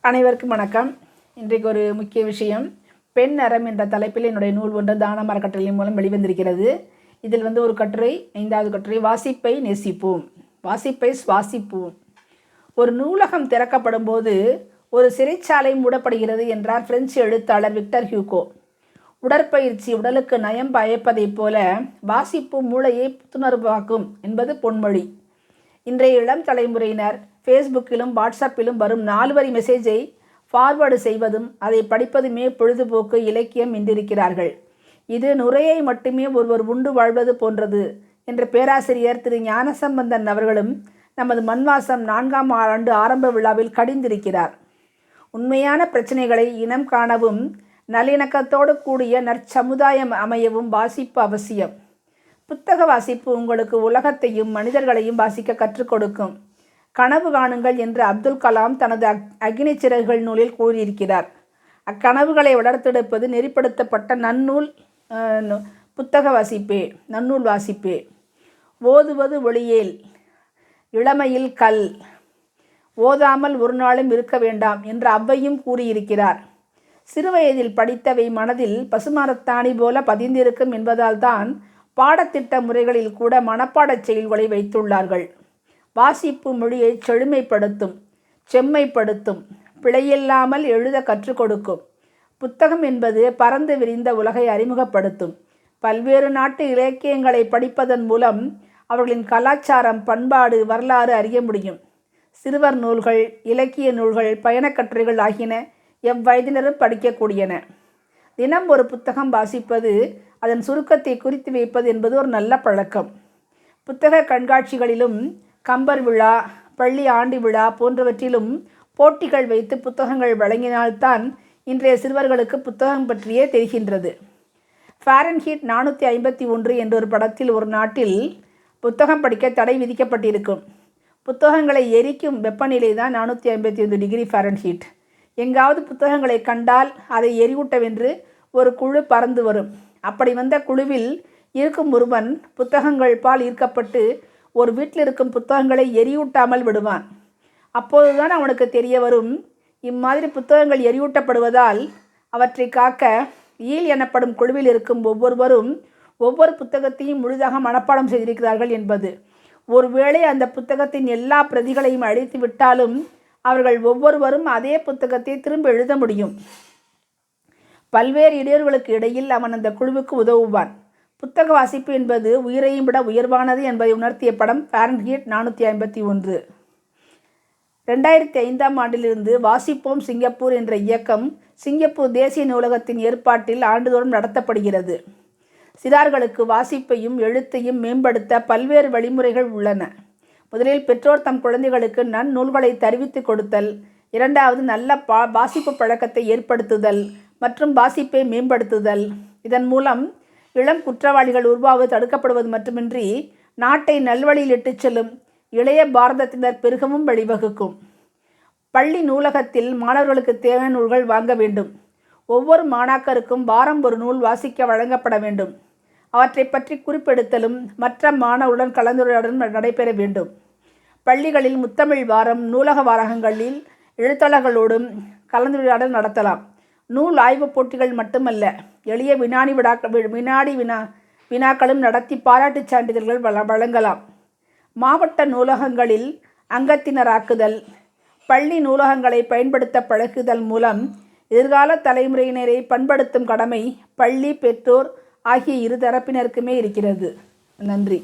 அனைவருக்கும் வணக்கம். இன்றைக்கு ஒரு முக்கிய விஷயம், பெண் அறம் என்ற தலைப்பில் என்னுடைய நூல் ஒன்று தானம் அறக்கட்டளையின் மூலம் வெளிவந்திருக்கிறது. இதில் ஒரு கட்டுரை, 5வது கட்டுரை, வாசிப்பை நேசிப்போம், வாசிப்பை சுவாசிப்போம். ஒரு நூலகம் திறக்கப்படும் போது ஒரு சிறைச்சாலை மூடப்படுகிறது என்றார் பிரெஞ்சு எழுத்தாளர் விக்டர் ஹியூகோ. உடற்பயிற்சி உடலுக்கு நயம் பயப்பதைப் போல வாசிப்பு மூளையை புத்துணர்வாக்கும் என்பது பொன்மொழி. இன்றைய இளம் தலைமுறையினர் ஃபேஸ்புக்கிலும் வாட்ஸ்அப்பிலும் வரும் 4 வரி மெசேஜை ஃபார்வேர்டு செய்வதும் அதை படிப்பதுமே பொழுதுபோக்கு இலக்கியம் என்றிருக்கிறார்கள். இது நுரையை மட்டுமே ஒருவர் உண்டு வாழ்வது போன்றது என்ற பேராசிரியர் திரு ஞானசம்பந்தன் அவர்களும் நமது மண்வாசம் 4ஆம் ஆண்டு ஆரம்ப விழாவில் கடிந்திருக்கிறார். உண்மையான பிரச்சனைகளை இனம் காணவும் நல்லிணக்கத்தோடு கூடிய நற்சமுதாயம் அமையவும் வாசிப்பு அவசியம். புத்தக வாசிப்பு உங்களுக்கு உலகத்தையும் மனிதர்களையும் வாசிக்க கற்றுக் கொடுக்கும். கனவு காணுங்கள் என்று அப்துல் கலாம் தனது அக்னி சிறகுகள் நூலில் கூறியிருக்கிறார். அக்கனவுகளை வளர்த்தெடுப்பது நெறிப்படுத்தப்பட்ட நன்னூல் புத்தக வாசிப்பே, நன்னூல் வாசிப்பே. ஓதுவது ஒளியேல், இளமையில் கல், ஓதாமல் ஒரு நாளும் இருக்க வேண்டாம் என்று ஔவையும் கூறியிருக்கிறார். சிறுவயதில் படித்தவை மனதில் பசுமரத்தாணி போல பதிந்திருக்கும் என்பதால் தான் பாடத்திட்ட முறைகளில் கூட மனப்பாடச் செயல்களை வைத்துள்ளார்கள். வாசிப்பு மொழியை செழுமைப்படுத்தும், செம்மைப்படுத்தும், பிழையில்லாமல் எழுத கற்றுக் கொடுக்கும். புத்தகம் என்பது பரந்து விரிந்த உலகை அறிமுகப்படுத்தும். பல்வேறு நாட்டு இலக்கியங்களை படிப்பதன் மூலம் அவர்களின் கலாச்சாரம், பண்பாடு, வரலாறு அறிய முடியும். சிறுவர் நூல்கள், இலக்கிய நூல்கள், பயணக்கட்டுரைகள் ஆகியன எவ்வயதினரும் படிக்கக்கூடியன. தினம் ஒரு புத்தகம் வாசிப்பது, அதன் சுருக்கத்தை குறித்து வைப்பது என்பது ஒரு நல்ல பழக்கம். புத்தக கண்காட்சிகளிலும் கம்பர் விழா, பள்ளி ஆண்டு விழா போன்றவற்றிலும் போட்டிகள் வைத்து புத்தகங்கள் வழங்கினால்தான் இன்றைய சிறுவர்களுக்கு புத்தகம் பற்றியே தெரிகின்றது. ஃபாரன்ஹீட் 451 என்ற ஒரு படத்தில் ஒரு நாட்டில் புத்தகம் படிக்க தடை விதிக்கப்பட்டிருக்கும். புத்தகங்களை எரிக்கும் வெப்பநிலை தான் 451 டிகிரி ஃபாரன்ஹீட். எங்காவது புத்தகங்களை கண்டால் அதை எரியூட்டவென்று ஒரு குழு பறந்து வரும். அப்படி வந்த குழுவில் இருக்கும் ஒருவன் புத்தகங்கள் பால் ஈர்க்கப்பட்டு ஒரு வீட்டில் இருக்கும் புத்தகங்களை எரியூட்டாமல் விடுவான். அப்போதுதான் அவனுக்கு தெரிய வரும், இம்மாதிரி புத்தகங்கள் எரியூட்டப்படுவதால் அவற்றை காக்க ஈல் எனப்படும் குழுவில் இருக்கும் ஒவ்வொருவரும் ஒவ்வொரு புத்தகத்தையும் முழுதாக மனப்பாடம் செய்திருக்கிறார்கள் என்பது. ஒருவேளை அந்த புத்தகத்தின் எல்லா பிரதிகளையும் அழித்து விட்டாலும் அவர்கள் ஒவ்வொருவரும் அதே புத்தகத்தை திரும்ப எழுத முடியும். பல்வேறு இடையூறுகளுக்கு இடையில் அவன் அந்த குழுவுக்கு உதவுவான். புத்தக வாசிப்பு என்பது உயிரையும் விட உயர்வானது என்பதை உணர்த்திய படம் ஃபாரன்ஹீட் 451. 2005ஆம் ஆண்டிலிருந்து வாசிப்போம் சிங்கப்பூர் என்ற இயக்கம் சிங்கப்பூர் தேசிய நூலகத்தின் ஏற்பாட்டில் ஆண்டுதோறும் நடத்தப்படுகிறது. சிறார்களுக்கு வாசிப்பையும் எழுத்தையும் மேம்படுத்த பல்வேறு வழிமுறைகள் உள்ளன. முதலில் பெற்றோர் தம் குழந்தைகளுக்கு நன்னூல்களை தருவித்து கொடுத்தல், 2வது நல்ல வாசிப்பு பழக்கத்தை ஏற்படுத்துதல் மற்றும் வாசிப்பை மேம்படுத்துதல். இதன் மூலம் இளம் குற்றவாளிகள் உருவாவது தடுக்கப்படுவது மட்டுமின்றி நாட்டை நல்வழியில் இட்டுச் செல்லும் இளைய பாரதத்தினர் பெருகவும் வழிவகுக்கும். பள்ளி நூலகத்தில் மாணவர்களுக்கு தேவையான நூல்கள் வாங்க வேண்டும். ஒவ்வொரு மாணாக்கருக்கும் வாரம் ஒரு நூல் வாசிக்க வழங்கப்பட வேண்டும். அவற்றை பற்றி குறிப்பெடுத்தலும் மற்ற மாணவருடன் கலந்துரையாடலும் நடைபெற வேண்டும். பள்ளிகளில் முத்தமிழ் வாரம், நூலக வாரகங்களில் எழுத்தாளர்களோடும் கலந்துரையாடல் நடத்தலாம். நூல் ஆய்வுப் போட்டிகள் மட்டுமல்ல, எளிய வினாக்களும் நடத்தி பாராட்டுச் சான்றிதழ்கள் வழங்கலாம். மாவட்ட நூலகங்களில் அங்கத்தினராக்குதல், பள்ளி நூலகங்களை பயன்படுத்த பழகுதல் மூலம் எதிர்கால தலைமுறையினரை பண்படுத்தும் கடமை பள்ளி, பெற்றோர் ஆகிய இரு தரப்பினருக்குமே இருக்கிறது. நன்றி.